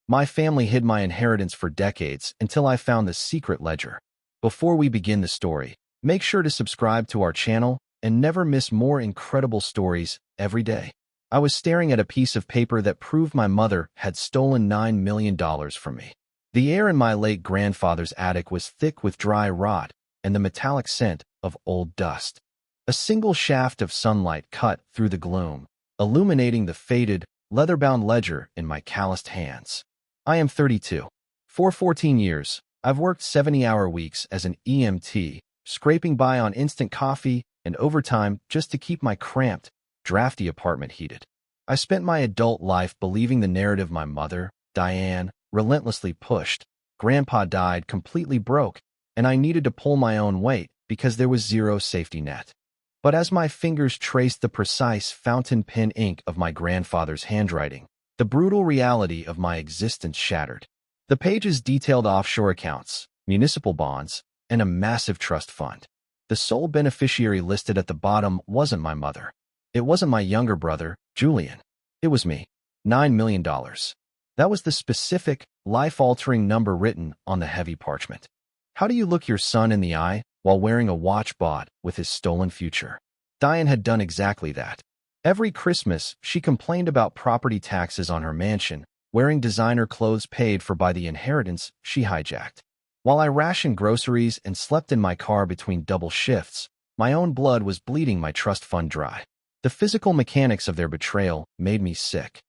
My family hid my inheritance for decades until I found the secret ledger. Before we begin the story, make sure to subscribe to our channel and never miss more incredible stories every day. I was staring at a piece of paper that proved my mother had stolen $9 million from me. The air in my late grandfather's attic was thick with dry rot and the metallic scent of old dust. A single shaft of sunlight cut through the gloom, illuminating the faded, leather-bound ledger in my calloused hands. I am 32. For 14 years, I've worked 70-hour weeks as an EMT, scraping by on instant coffee and overtime just to keep my cramped, drafty apartment heated. I spent my adult life believing the narrative my mother, Diane, relentlessly pushed. Grandpa died completely broke, and I needed to pull my own weight because there was zero safety net. But as my fingers traced the precise fountain pen ink of my grandfather's handwriting, the brutal reality of my existence shattered. The pages detailed offshore accounts, municipal bonds, and a massive trust fund. The sole beneficiary listed at the bottom wasn't my mother. It wasn't my younger brother, Julian. It was me. $9 million. That was the specific, life-altering number written on the heavy parchment. How do you look your son in the eye while wearing a watch bought with his stolen future? Diane had done exactly that. Every Christmas, she complained about property taxes on her mansion, wearing designer clothes paid for by the inheritance she hijacked. While I rationed groceries and slept in my car between double shifts, my own blood was bleeding my trust fund dry. The physical mechanics of their betrayal made me sick.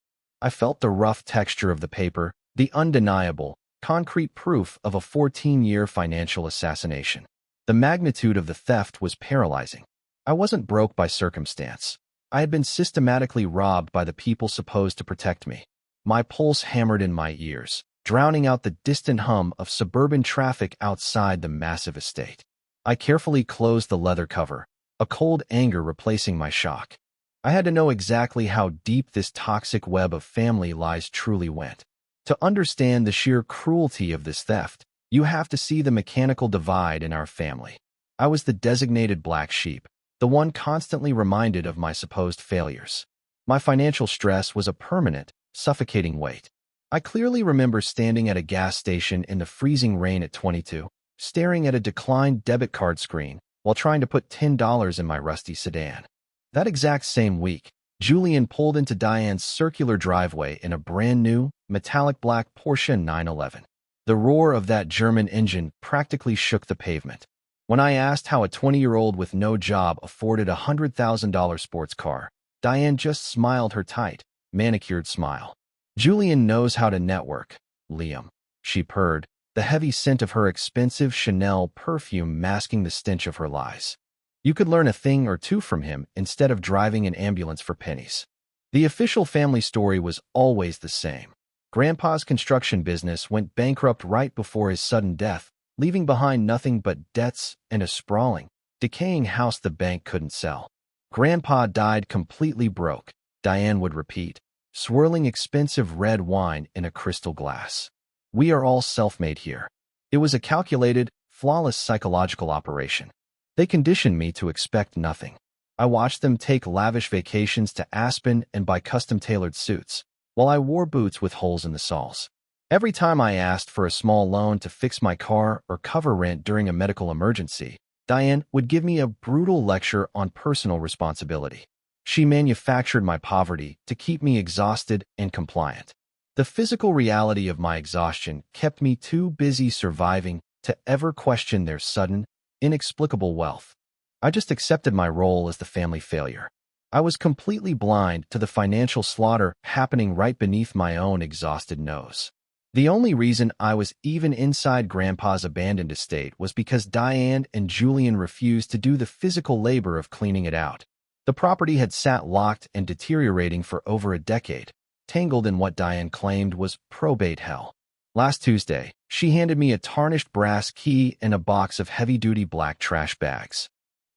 I felt the rough texture of the paper, the undeniable, concrete proof of a 14-year financial assassination. The magnitude of the theft was paralyzing. I wasn't broke by circumstance. I had been systematically robbed by the people supposed to protect me. My pulse hammered in my ears, drowning out the distant hum of suburban traffic outside the massive estate. I carefully closed the leather cover, a cold anger replacing my shock. I had to know exactly how deep this toxic web of family lies truly went. To understand the sheer cruelty of this theft, you have to see the mechanical divide in our family. I was the designated black sheep, the one constantly reminded of my supposed failures. My financial stress was a permanent, suffocating weight. I clearly remember standing at a gas station in the freezing rain at 22, staring at a declined debit card screen while trying to put $10 in my rusty sedan. That exact same week, Julian pulled into Diane's circular driveway in a brand-new, metallic black Porsche 911. The roar of that German engine practically shook the pavement. When I asked how a 20-year-old with no job afforded a $100,000 sports car, Diane just smiled her tight, manicured smile. "Julian knows how to network, Liam," she purred, the heavy scent of her expensive Chanel perfume masking the stench of her lies. "You could learn a thing or two from him instead of driving an ambulance for pennies." The official family story was always the same. Grandpa's construction business went bankrupt right before his sudden death, leaving behind nothing but debts and a sprawling, decaying house the bank couldn't sell. "Grandpa died completely broke," Diane would repeat, swirling expensive red wine in a crystal glass. "We are all self-made here." It was a calculated, flawless psychological operation. They conditioned me to expect nothing. I watched them take lavish vacations to Aspen and buy custom-tailored suits, while I wore boots with holes in the soles. Every time I asked for a small loan to fix my car or cover rent during a medical emergency, Diane would give me a brutal lecture on personal responsibility. She manufactured my poverty to keep me exhausted and compliant. The physical reality of my exhaustion kept me too busy surviving to ever question their sudden, inexplicable wealth. I just accepted my role as the family failure. I was completely blind to the financial slaughter happening right beneath my own exhausted nose. The only reason I was even inside Grandpa's abandoned estate was because Diane and Julian refused to do the physical labor of cleaning it out. The property had sat locked and deteriorating for over a decade, tangled in what Diane claimed was probate hell. Last Tuesday, she handed me a tarnished brass key and a box of heavy-duty black trash bags.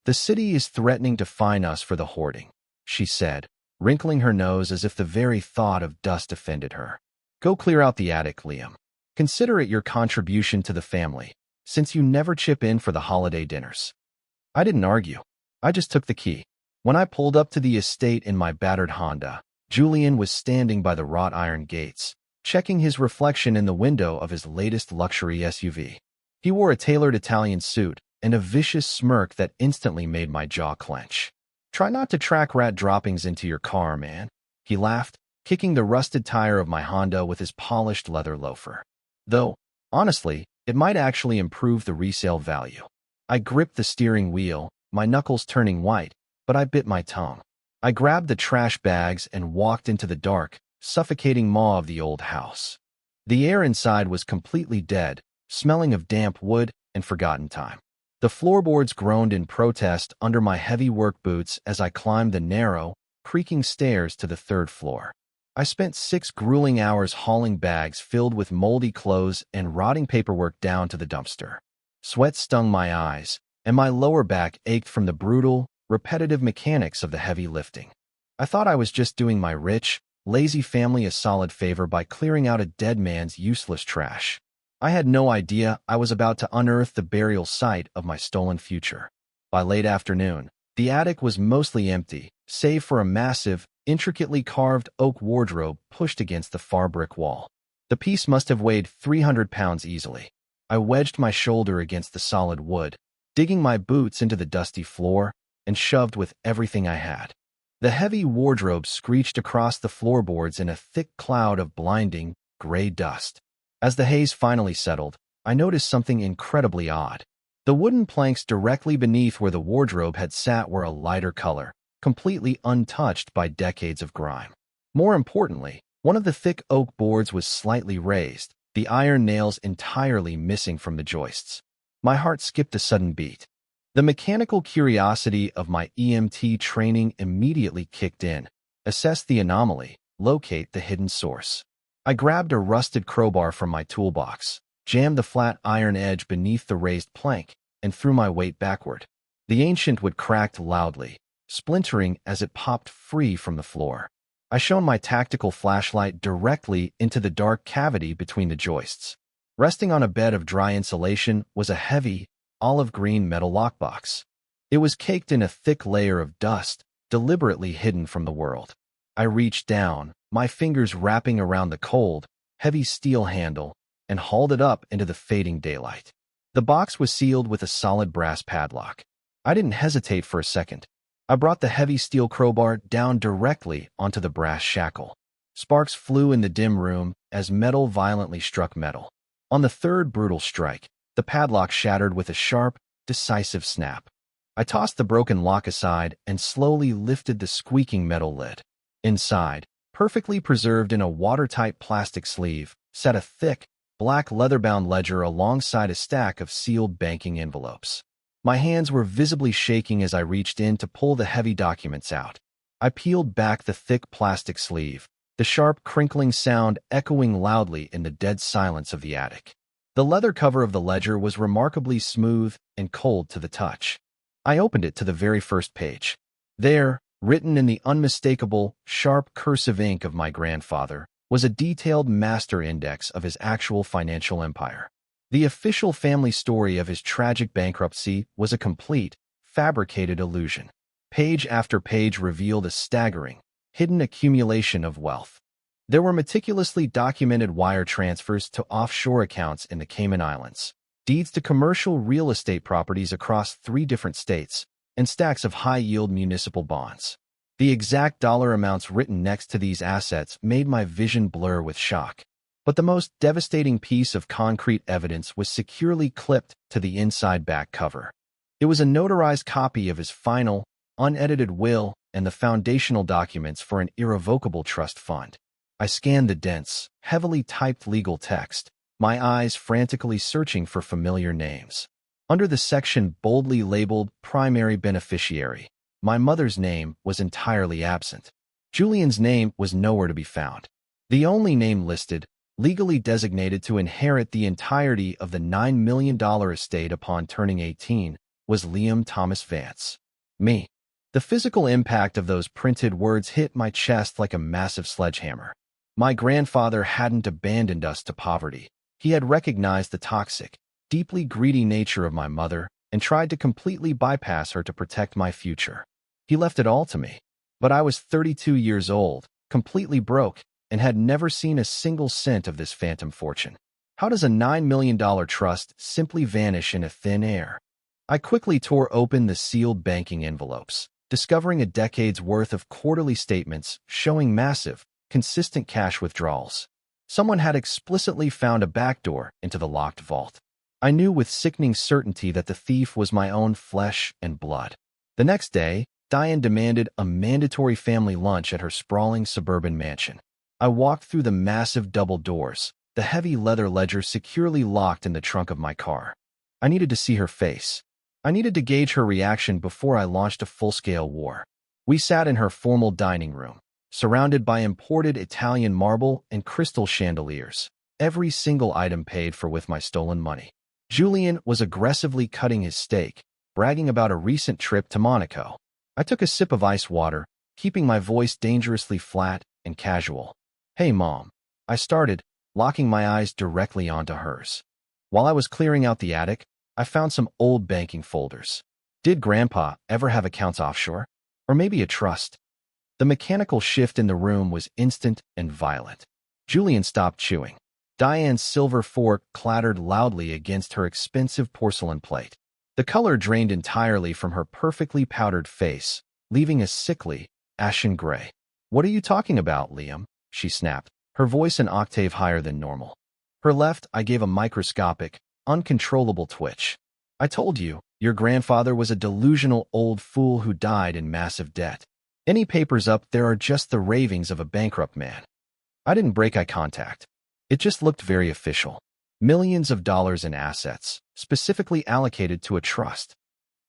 "The city is threatening to fine us for the hoarding," she said, wrinkling her nose as if the very thought of dust offended her. "Go clear out the attic, Liam. Consider it your contribution to the family, since you never chip in for the holiday dinners." I didn't argue. I just took the key. When I pulled up to the estate in my battered Honda, Julian was standing by the wrought iron gates, checking his reflection in the window of his latest luxury SUV. He wore a tailored Italian suit and a vicious smirk that instantly made my jaw clench. "Try not to track rat droppings into your car, man," he laughed, kicking the rusted tire of my Honda with his polished leather loafer. Though, honestly, it might actually improve the resale value. I gripped the steering wheel, my knuckles turning white, but I bit my tongue. I grabbed the trash bags and walked into the dark, suffocating maw of the old house. The air inside was completely dead, smelling of damp wood and forgotten time. The floorboards groaned in protest under my heavy work boots as I climbed the narrow, creaking stairs to the third floor. I spent 6 grueling hours hauling bags filled with moldy clothes and rotting paperwork down to the dumpster. Sweat stung my eyes, and my lower back ached from the brutal, repetitive mechanics of the heavy lifting. I thought I was just doing my rich, lazy family a solid favor by clearing out a dead man's useless trash. I had no idea I was about to unearth the burial site of my stolen future. By late afternoon, the attic was mostly empty, save for a massive, intricately carved oak wardrobe pushed against the far brick wall. The piece must have weighed 300 pounds easily. I wedged my shoulder against the solid wood, digging my boots into the dusty floor, and shoved with everything I had. The heavy wardrobe screeched across the floorboards in a thick cloud of blinding, gray dust. As the haze finally settled, I noticed something incredibly odd. The wooden planks directly beneath where the wardrobe had sat were a lighter color, completely untouched by decades of grime. More importantly, one of the thick oak boards was slightly raised, the iron nails entirely missing from the joists. My heart skipped a sudden beat. The mechanical curiosity of my EMT training immediately kicked in. Assess the anomaly, locate the hidden source. I grabbed a rusted crowbar from my toolbox, jammed the flat iron edge beneath the raised plank, and threw my weight backward. The ancient wood cracked loudly, splintering as it popped free from the floor. I shone my tactical flashlight directly into the dark cavity between the joists. Resting on a bed of dry insulation was a heavy, olive-green metal lockbox. It was caked in a thick layer of dust, deliberately hidden from the world. I reached down, my fingers wrapping around the cold, heavy steel handle, and hauled it up into the fading daylight. The box was sealed with a solid brass padlock. I didn't hesitate for a second. I brought the heavy steel crowbar down directly onto the brass shackle. Sparks flew in the dim room as metal violently struck metal. On the third brutal strike, the padlock shattered with a sharp, decisive snap. I tossed the broken lock aside and slowly lifted the squeaking metal lid. Inside, perfectly preserved in a watertight plastic sleeve, sat a thick, black leather-bound ledger alongside a stack of sealed banking envelopes. My hands were visibly shaking as I reached in to pull the heavy documents out. I peeled back the thick plastic sleeve, the sharp crinkling sound echoing loudly in the dead silence of the attic. The leather cover of the ledger was remarkably smooth and cold to the touch. I opened it to the very first page. There, written in the unmistakable, sharp cursive ink of my grandfather, was a detailed master index of his actual financial empire. The official family story of his tragic bankruptcy was a complete, fabricated illusion. Page after page revealed a staggering, hidden accumulation of wealth. There were meticulously documented wire transfers to offshore accounts in the Cayman Islands, deeds to commercial real estate properties across 3 different states, and stacks of high-yield municipal bonds. The exact dollar amounts written next to these assets made my vision blur with shock. But the most devastating piece of concrete evidence was securely clipped to the inside back cover. It was a notarized copy of his final, unedited will and the foundational documents for an irrevocable trust fund. I scanned the dense, heavily typed legal text, my eyes frantically searching for familiar names. Under the section boldly labeled Primary Beneficiary, my mother's name was entirely absent. Julian's name was nowhere to be found. The only name listed, legally designated to inherit the entirety of the $9 million estate upon turning 18, was Liam Thomas Vance. Me. The physical impact of those printed words hit my chest like a massive sledgehammer. My grandfather hadn't abandoned us to poverty. He had recognized the toxic, deeply greedy nature of my mother and tried to completely bypass her to protect my future. He left it all to me. But I was 32 years old, completely broke, and had never seen a single cent of this phantom fortune. How does a $9 million trust simply vanish in a thin air? I quickly tore open the sealed banking envelopes, discovering a decade's worth of quarterly statements showing massive, consistent cash withdrawals. Someone had explicitly found a backdoor into the locked vault. I knew with sickening certainty that the thief was my own flesh and blood. The next day, Diane demanded a mandatory family lunch at her sprawling suburban mansion. I walked through the massive double doors, the heavy leather ledger securely locked in the trunk of my car. I needed to see her face. I needed to gauge her reaction before I launched a full-scale war. We sat in her formal dining room, surrounded by imported Italian marble and crystal chandeliers, every single item paid for with my stolen money. Julian was aggressively cutting his steak, bragging about a recent trip to Monaco. I took a sip of ice water, keeping my voice dangerously flat and casual. "Hey, Mom," I started, locking my eyes directly onto hers. While I was clearing out the attic, I found some old banking folders. Did Grandpa ever have accounts offshore? Or maybe a trust? The mechanical shift in the room was instant and violent. Julian stopped chewing. Diane's silver fork clattered loudly against her expensive porcelain plate. The color drained entirely from her perfectly powdered face, leaving a sickly, ashen gray. "What are you talking about, Liam?" she snapped, her voice an octave higher than normal. Her left eye gave a microscopic, uncontrollable twitch. "I told you, your grandfather was a delusional old fool who died in massive debt. Any papers up there are just the ravings of a bankrupt man." I didn't break eye contact. It just looked very official. Millions of dollars in assets, specifically allocated to a trust.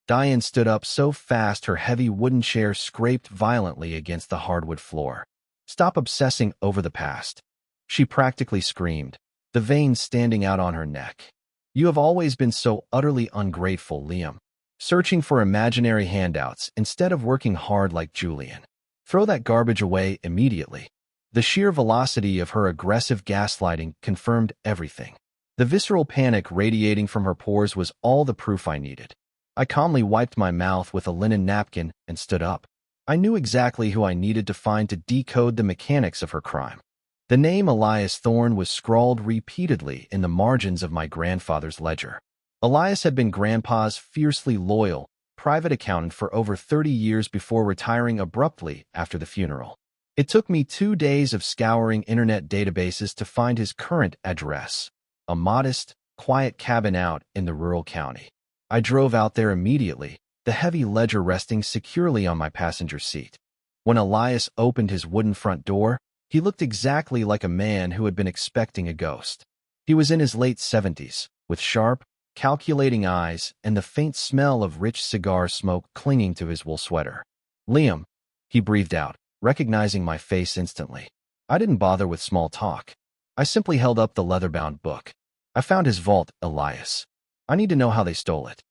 Diane stood up so fast her heavy wooden chair scraped violently against the hardwood floor. "Stop obsessing over the past," she practically screamed, the veins standing out on her neck. "You have always been so utterly ungrateful, Liam. Searching for imaginary handouts instead of working hard like Julian. Throw that garbage away immediately." The sheer velocity of her aggressive gaslighting confirmed everything. The visceral panic radiating from her pores was all the proof I needed. I calmly wiped my mouth with a linen napkin and stood up. I knew exactly who I needed to find to decode the mechanics of her crime. The name Elias Thorne was scrawled repeatedly in the margins of my grandfather's ledger. Elias had been Grandpa's fiercely loyal, private accountant for over 30 years before retiring abruptly after the funeral. It took me 2 days of scouring internet databases to find his current address, a modest, quiet cabin out in the rural county. I drove out there immediately, the heavy ledger resting securely on my passenger seat. When Elias opened his wooden front door, he looked exactly like a man who had been expecting a ghost. He was in his late 70s, with sharp, calculating eyes and the faint smell of rich cigar smoke clinging to his wool sweater. "Liam," he breathed out, recognizing my face instantly. I didn't bother with small talk. I simply held up the leather-bound book. "I found his vault, Elias. I need to know how they stole it."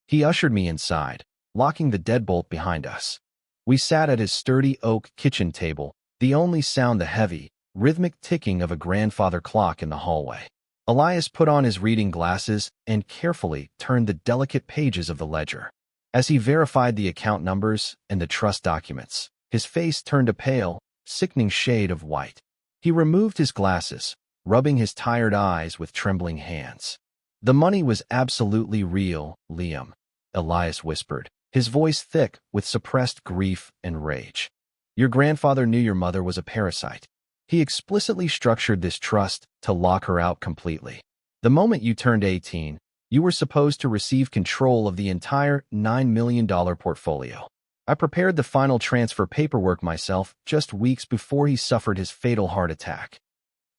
He ushered me inside, locking the deadbolt behind us. We sat at his sturdy oak kitchen table, the only sound the heavy, rhythmic ticking of a grandfather clock in the hallway. Elias put on his reading glasses and carefully turned the delicate pages of the ledger. As he verified the account numbers and the trust documents, his face turned a pale, sickening shade of white. He removed his glasses, rubbing his tired eyes with trembling hands. "The money was absolutely real, Liam," Elias whispered, his voice thick with suppressed grief and rage. "Your grandfather knew your mother was a parasite. He explicitly structured this trust to lock her out completely. The moment you turned 18, you were supposed to receive control of the entire $9 million portfolio. I prepared the final transfer paperwork myself just weeks before he suffered his fatal heart attack."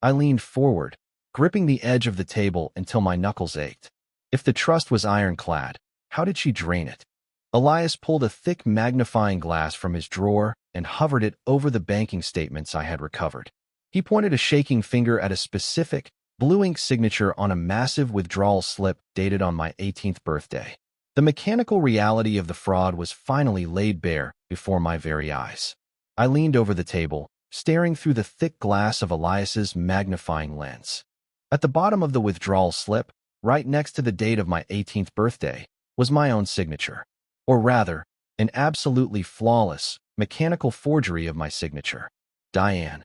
I leaned forward, gripping the edge of the table until my knuckles ached. If the trust was ironclad, how did she drain it? Elias pulled a thick magnifying glass from his drawer and hovered it over the banking statements I had recovered. He pointed a shaking finger at a specific, blue ink signature on a massive withdrawal slip dated on my 18th birthday. The mechanical reality of the fraud was finally laid bare before my very eyes. I leaned over the table, staring through the thick glass of Elias's magnifying lens. At the bottom of the withdrawal slip, right next to the date of my 18th birthday, was my own signature. Or rather, an absolutely flawless, mechanical forgery of my signature. "Diane,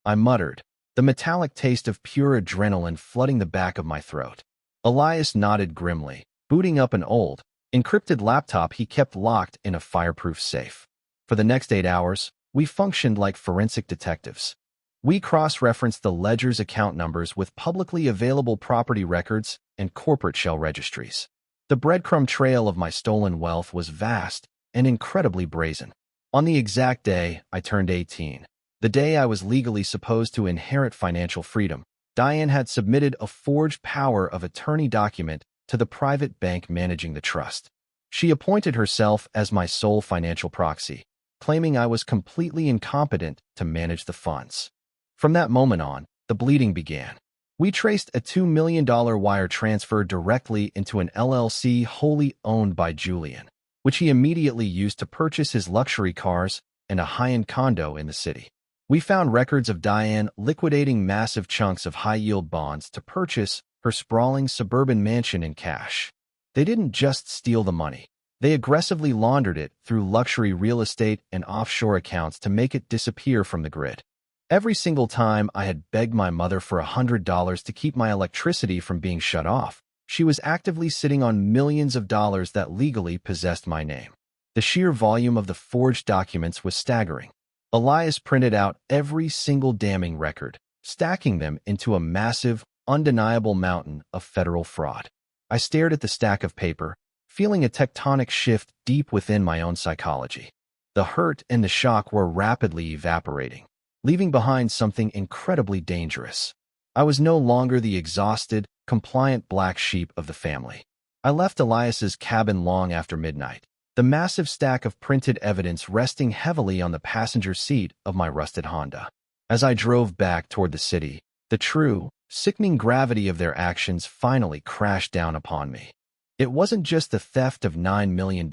I muttered, the metallic taste of pure adrenaline flooding the back of my throat. Elias nodded grimly, booting up an old, encrypted laptop he kept locked in a fireproof safe. For the next 8 hours, we functioned like forensic detectives. We cross-referenced the ledger's account numbers with publicly available property records and corporate shell registries. The breadcrumb trail of my stolen wealth was vast and incredibly brazen. On the exact day I turned 18, the day I was legally supposed to inherit financial freedom, Diane had submitted a forged power of attorney document to the private bank managing the trust. She appointed herself as my sole financial proxy, claiming I was completely incompetent to manage the funds. From that moment on, the bleeding began. We traced a $2 million wire transfer directly into an LLC wholly owned by Julian, which he immediately used to purchase his luxury cars and a high-end condo in the city. We found records of Diane liquidating massive chunks of high-yield bonds to purchase her sprawling suburban mansion in cash. They didn't just steal the money. They aggressively laundered it through luxury real estate and offshore accounts to make it disappear from the grid. Every single time I had begged my mother for $100 to keep my electricity from being shut off, she was actively sitting on millions of dollars that legally possessed my name. The sheer volume of the forged documents was staggering. Elias printed out every single damning record, stacking them into a massive, undeniable mountain of federal fraud. I stared at the stack of paper, feeling a tectonic shift deep within my own psychology. The hurt and the shock were rapidly evaporating, leaving behind something incredibly dangerous. I was no longer the exhausted, compliant black sheep of the family. I left Elias's cabin long after midnight, the massive stack of printed evidence resting heavily on the passenger seat of my rusted Honda. As I drove back toward the city, the true, sickening gravity of their actions finally crashed down upon me. It wasn't just the theft of $9 million.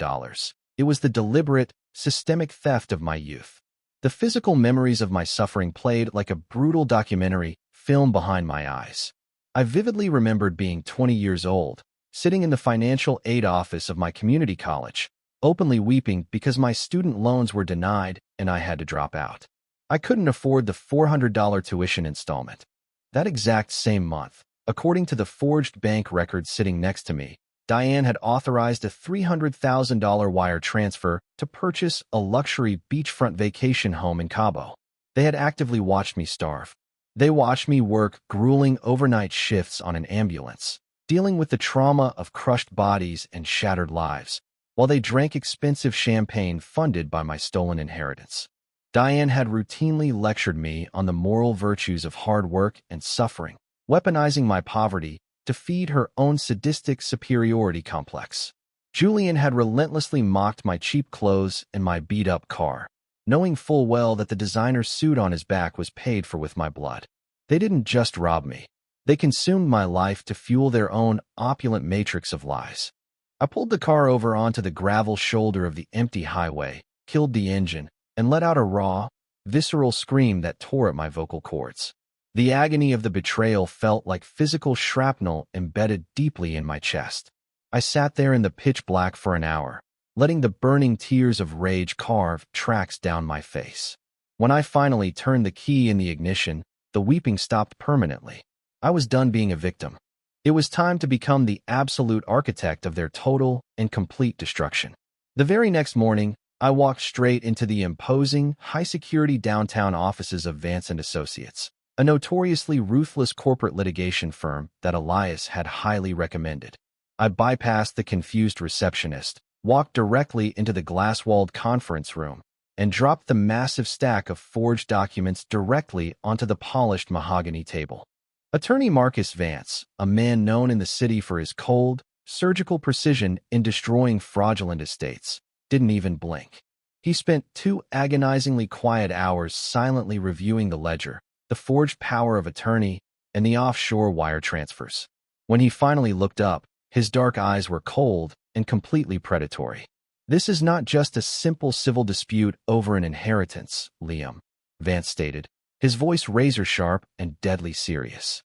It was the deliberate, systemic theft of my youth. The physical memories of my suffering played like a brutal documentary film behind my eyes. I vividly remembered being 20 years old, sitting in the financial aid office of my community college, openly weeping because my student loans were denied and I had to drop out. I couldn't afford the $400 tuition installment. That exact same month, according to the forged bank records sitting next to me, Diane had authorized a $300,000 wire transfer to purchase a luxury beachfront vacation home in Cabo. They had actively watched me starve. They watched me work grueling overnight shifts on an ambulance, dealing with the trauma of crushed bodies and shattered lives, while they drank expensive champagne funded by my stolen inheritance. Diane had routinely lectured me on the moral virtues of hard work and suffering, weaponizing my poverty to feed her own sadistic superiority complex. Julian had relentlessly mocked my cheap clothes and my beat-up car, knowing full well that the designer suit on his back was paid for with my blood. They didn't just rob me. They consumed my life to fuel their own opulent matrix of lies. I pulled the car over onto the gravel shoulder of the empty highway, killed the engine, and let out a raw, visceral scream that tore at my vocal cords. The agony of the betrayal felt like physical shrapnel embedded deeply in my chest. I sat there in the pitch black for an hour, letting the burning tears of rage carve tracks down my face. When I finally turned the key in the ignition, the weeping stopped permanently. I was done being a victim. It was time to become the absolute architect of their total and complete destruction. The very next morning, I walked straight into the imposing, high-security downtown offices of Vance & Associates, a notoriously ruthless corporate litigation firm that Elias had highly recommended. I bypassed the confused receptionist, walked directly into the glass-walled conference room, and dropped the massive stack of forged documents directly onto the polished mahogany table. Attorney Marcus Vance, a man known in the city for his cold, surgical precision in destroying fraudulent estates, didn't even blink. He spent 2 agonizingly quiet hours silently reviewing the ledger, the forged power of attorney, and the offshore wire transfers. When he finally looked up, his dark eyes were cold and completely predatory. "This is not just a simple civil dispute over an inheritance, Liam," Vance stated, his voice razor-sharp and deadly serious.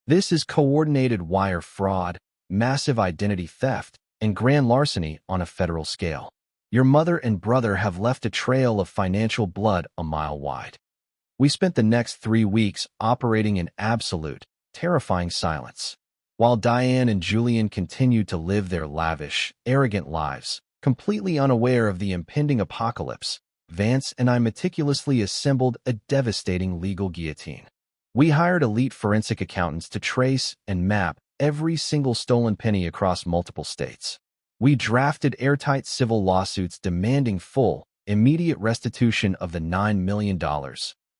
"This is coordinated wire fraud, massive identity theft, and grand larceny on a federal scale. Your mother and brother have left a trail of financial blood a mile wide. We spent the next 3 weeks operating in absolute, terrifying silence. While Diane and Julian continued to live their lavish, arrogant lives, completely unaware of the impending apocalypse, Vance and I meticulously assembled a devastating legal guillotine. We hired elite forensic accountants to trace and map every single stolen penny across multiple states. We drafted airtight civil lawsuits demanding full, immediate restitution of the $9 million,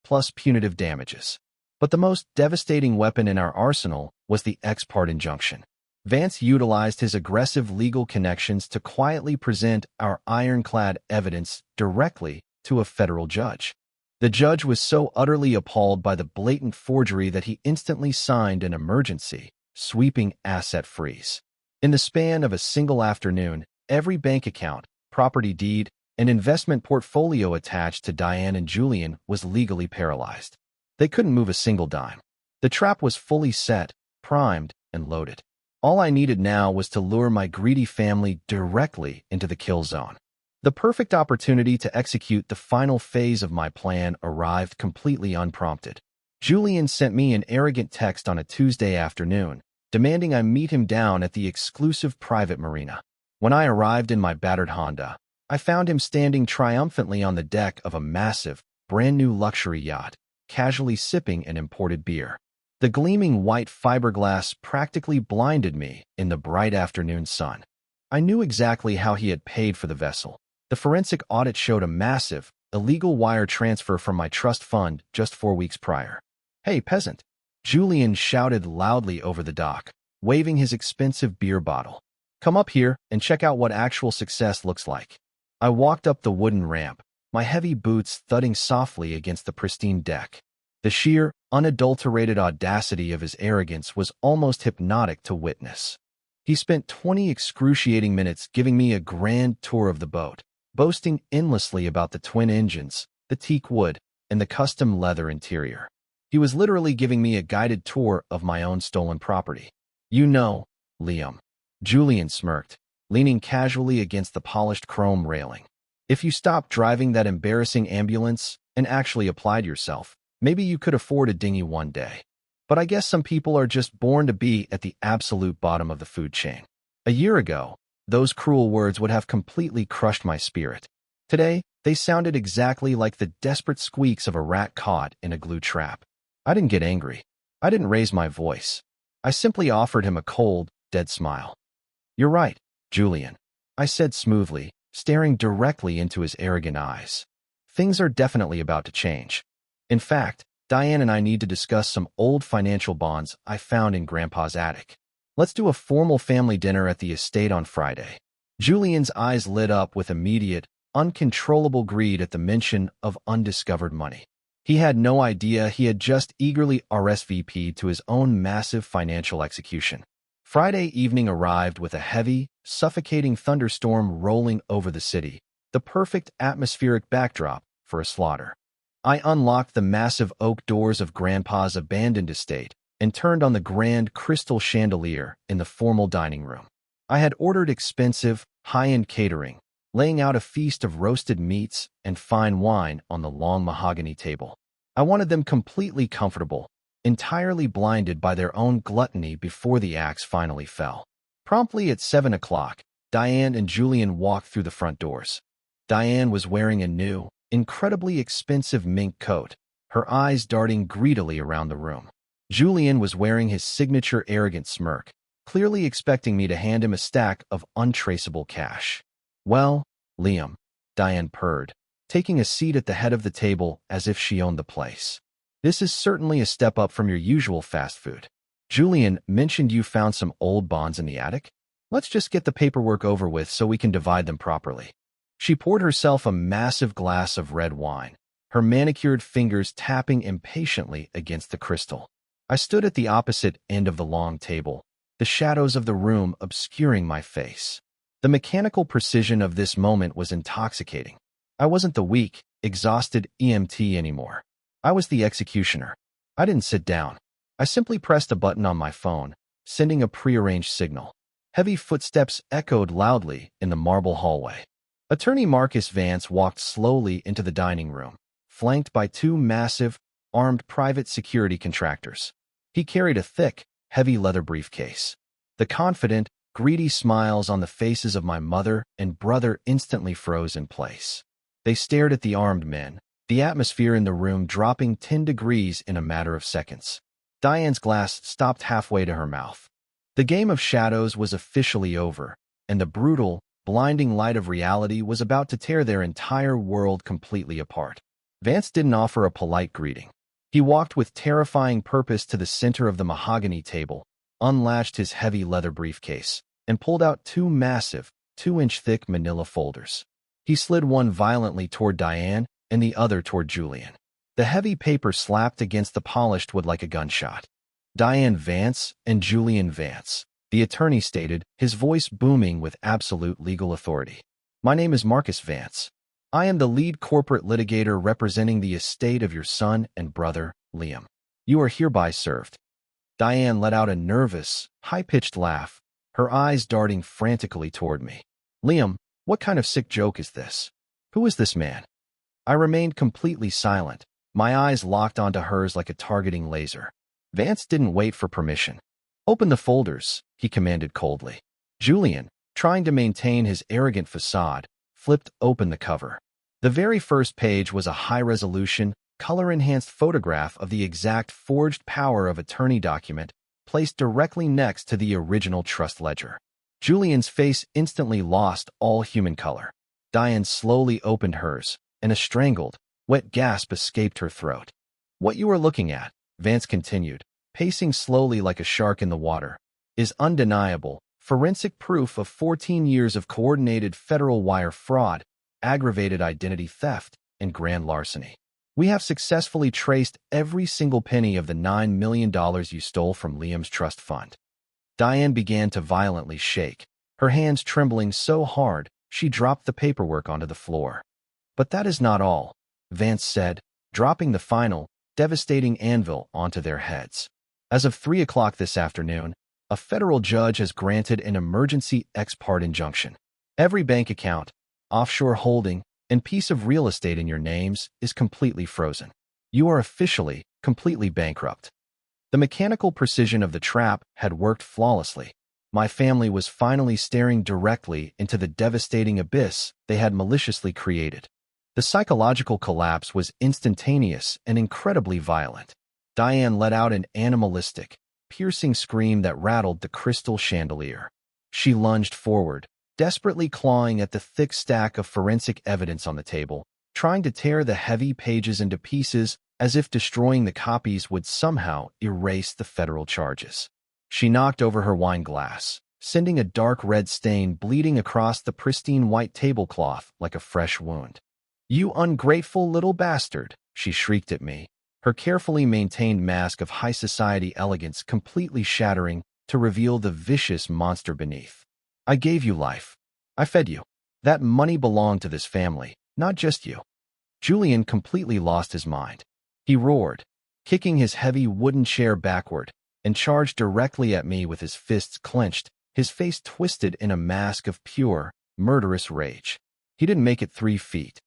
plus punitive damages. But the most devastating weapon in our arsenal was the ex parte injunction. Vance utilized his aggressive legal connections to quietly present our ironclad evidence directly to a federal judge. The judge was so utterly appalled by the blatant forgery that he instantly signed an emergency, sweeping asset freeze. In the span of a single afternoon, every bank account, property deed, and investment portfolio attached to Diane and Julian was legally paralyzed. They couldn't move a single dime. The trap was fully set, primed, and loaded. All I needed now was to lure my greedy family directly into the kill zone. The perfect opportunity to execute the final phase of my plan arrived completely unprompted. Julian sent me an arrogant text on a Tuesday afternoon, demanding I meet him down at the exclusive private marina. When I arrived in my battered Honda, I found him standing triumphantly on the deck of a massive, brand-new luxury yacht, casually sipping an imported beer. The gleaming white fiberglass practically blinded me in the bright afternoon sun. I knew exactly how he had paid for the vessel. The forensic audit showed a massive, illegal wire transfer from my trust fund just 4 weeks prior. "Hey, peasant!" Julian shouted loudly over the dock, waving his expensive beer bottle. "Come up here and check out what actual success looks like." I walked up the wooden ramp, my heavy boots thudding softly against the pristine deck. The sheer, unadulterated audacity of his arrogance was almost hypnotic to witness. He spent 20 excruciating minutes giving me a grand tour of the boat, boasting endlessly about the twin engines, the teak wood, and the custom leather interior. He was literally giving me a guided tour of my own stolen property. "You know, Liam," Julian smirked, leaning casually against the polished chrome railing. "If you stopped driving that embarrassing ambulance and actually applied yourself, maybe you could afford a dinghy one day. But I guess some people are just born to be at the absolute bottom of the food chain." A year ago, those cruel words would have completely crushed my spirit. Today, they sounded exactly like the desperate squeaks of a rat caught in a glue trap. I didn't get angry. I didn't raise my voice. I simply offered him a cold, dead smile. "You're right, Julian," I said smoothly, staring directly into his arrogant eyes. "Things are definitely about to change. In fact, Diane and I need to discuss some old financial bonds I found in Grandpa's attic. Let's do a formal family dinner at the estate on Friday." Julian's eyes lit up with immediate, uncontrollable greed at the mention of undiscovered money. He had no idea he had just eagerly RSVP'd to his own massive financial execution. Friday evening arrived with a heavy, suffocating thunderstorm rolling over the city, the perfect atmospheric backdrop for a slaughter. I unlocked the massive oak doors of Grandpa's abandoned estate and turned on the grand crystal chandelier in the formal dining room. I had ordered expensive, high-end catering, laying out a feast of roasted meats and fine wine on the long mahogany table. I wanted them completely comfortable, entirely blinded by their own gluttony before the axe finally fell. Promptly at 7 o'clock, Diane and Julian walked through the front doors. Diane was wearing a new, incredibly expensive mink coat, her eyes darting greedily around the room. Julian was wearing his signature arrogant smirk, clearly expecting me to hand him a stack of untraceable cash. "Well, Liam," Diane purred, taking a seat at the head of the table as if she owned the place. "This is certainly a step up from your usual fast food. Julian mentioned you found some old bonds in the attic. Let's just get the paperwork over with so we can divide them properly." She poured herself a massive glass of red wine, her manicured fingers tapping impatiently against the crystal. I stood at the opposite end of the long table, the shadows of the room obscuring my face. The mechanical precision of this moment was intoxicating. I wasn't the weak, exhausted EMT anymore. I was the executioner. I didn't sit down. I simply pressed a button on my phone, sending a prearranged signal. Heavy footsteps echoed loudly in the marble hallway. Attorney Marcus Vance walked slowly into the dining room, flanked by two massive, armed private security contractors. He carried a thick, heavy leather briefcase. The confident, greedy smiles on the faces of my mother and brother instantly froze in place. They stared at the armed men, the atmosphere in the room dropping 10 degrees in a matter of seconds. Diane's glass stopped halfway to her mouth. The game of shadows was officially over, and the brutal, blinding light of reality was about to tear their entire world completely apart. Vance didn't offer a polite greeting. He walked with terrifying purpose to the center of the mahogany table, unlatched his heavy leather briefcase, and pulled out two massive, 2-inch thick manila folders. He slid one violently toward Diane and the other toward Julian. The heavy paper slapped against the polished wood like a gunshot. Diane Vance and Julian Vance, the attorney stated, his voice booming with absolute legal authority. My name is Marcus Vance. I am the lead corporate litigator representing the estate of your son and brother, Liam. You are hereby served. Diane let out a nervous, high-pitched laugh, her eyes darting frantically toward me. Liam, what kind of sick joke is this? Who is this man? I remained completely silent, my eyes locked onto hers like a targeting laser. Vance didn't wait for permission. Open the folders, he commanded coldly. Julian, trying to maintain his arrogant facade, flipped open the cover. The very first page was a high-resolution, color-enhanced photograph of the exact forged power of attorney document placed directly next to the original trust ledger. Julian's face instantly lost all human color. Diane slowly opened hers, and a strangled, wet gasp escaped her throat. What you are looking at, Vance continued, pacing slowly like a shark in the water, is undeniable, forensic proof of 14 years of coordinated federal wire fraud, aggravated identity theft, and grand larceny. We have successfully traced every single penny of the $9 million you stole from Liam's trust fund. Diane began to violently shake, her hands trembling so hard she dropped the paperwork onto the floor. But that is not all, Vance said, dropping the final, devastating anvil onto their heads. As of 3 o'clock this afternoon, a federal judge has granted an emergency ex parte injunction. Every bank account, offshore holding, and piece of real estate in your names is completely frozen. You are officially, completely bankrupt. The mechanical precision of the trap had worked flawlessly. My family was finally staring directly into the devastating abyss they had maliciously created. The psychological collapse was instantaneous and incredibly violent. Diane let out an animalistic, piercing scream that rattled the crystal chandelier. She lunged forward, desperately clawing at the thick stack of forensic evidence on the table, trying to tear the heavy pages into pieces as if destroying the copies would somehow erase the federal charges. She knocked over her wine glass, sending a dark red stain bleeding across the pristine white tablecloth like a fresh wound. You ungrateful little bastard, she shrieked at me, her carefully maintained mask of high society elegance completely shattering to reveal the vicious monster beneath. I gave you life. I fed you. That money belonged to this family, not just you. Julian completely lost his mind. He roared, kicking his heavy wooden chair backward, and charged directly at me with his fists clenched, his face twisted in a mask of pure, murderous rage. He didn't make it 3 feet.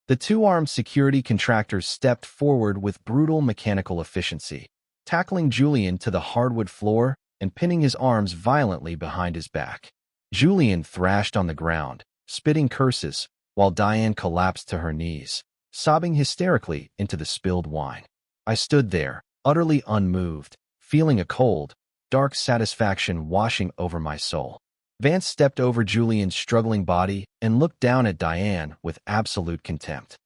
The 2 armed security contractors stepped forward with brutal mechanical efficiency, tackling Julian to the hardwood floor and pinning his arms violently behind his back. Julian thrashed on the ground, spitting curses, while Diane collapsed to her knees, sobbing hysterically into the spilled wine. I stood there, utterly unmoved, feeling a cold, dark satisfaction washing over my soul. Vance stepped over Julian's struggling body and looked down at Diane with absolute contempt.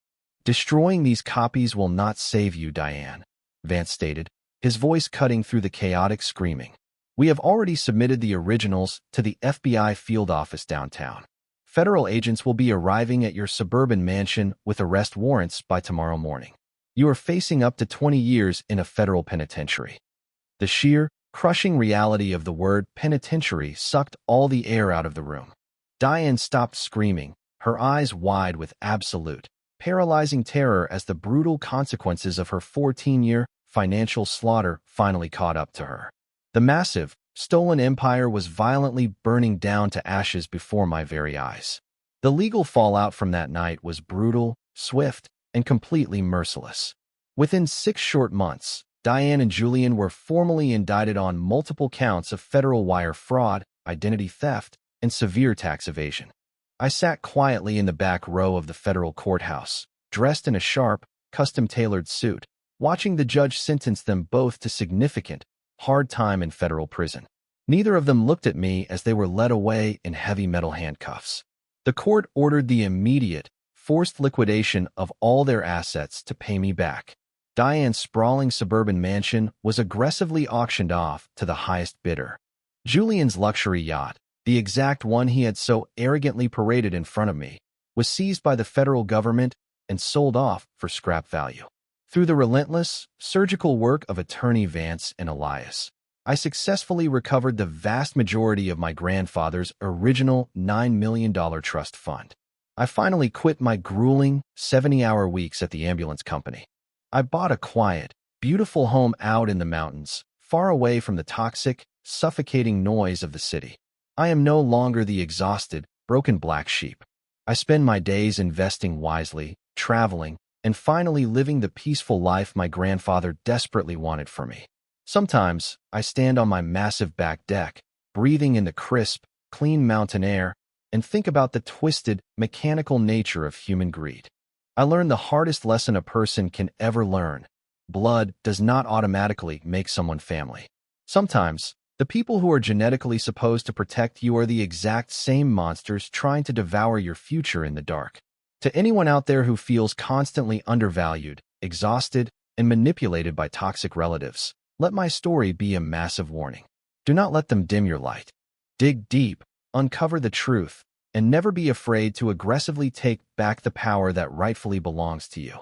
Destroying these copies will not save you, Diane, Vance stated, his voice cutting through the chaotic screaming. We have already submitted the originals to the FBI field office downtown. Federal agents will be arriving at your suburban mansion with arrest warrants by tomorrow morning. You are facing up to 20 years in a federal penitentiary. The sheer, crushing reality of the word penitentiary sucked all the air out of the room. Diane stopped screaming, her eyes wide with absolute, paralyzing terror as the brutal consequences of her 14-year financial slaughter finally caught up to her. The massive, stolen empire was violently burning down to ashes before my very eyes. The legal fallout from that night was brutal, swift, and completely merciless. Within 6 short months, Diane and Julian were formally indicted on multiple counts of federal wire fraud, identity theft, and severe tax evasion. I sat quietly in the back row of the federal courthouse, dressed in a sharp, custom-tailored suit, watching the judge sentence them both to significant, hard time in federal prison. Neither of them looked at me as they were led away in heavy metal handcuffs. The court ordered the immediate, forced liquidation of all their assets to pay me back. Diane's sprawling suburban mansion was aggressively auctioned off to the highest bidder. Julian's luxury yacht, the exact one he had so arrogantly paraded in front of me, was seized by the federal government and sold off for scrap value. Through the relentless, surgical work of Attorney Vance and Elias, I successfully recovered the vast majority of my grandfather's original $9 million trust fund. I finally quit my grueling, 70-hour weeks at the ambulance company. I bought a quiet, beautiful home out in the mountains, far away from the toxic, suffocating noise of the city. I am no longer the exhausted, broken black sheep. I spend my days investing wisely, traveling, and finally living the peaceful life my grandfather desperately wanted for me. Sometimes, I stand on my massive back deck, breathing in the crisp, clean mountain air, and think about the twisted, mechanical nature of human greed. I learned the hardest lesson a person can ever learn. Blood does not automatically make someone family. Sometimes, the people who are genetically supposed to protect you are the exact same monsters trying to devour your future in the dark. To anyone out there who feels constantly undervalued, exhausted, and manipulated by toxic relatives, let my story be a massive warning. Do not let them dim your light. Dig deep, uncover the truth, and never be afraid to aggressively take back the power that rightfully belongs to you.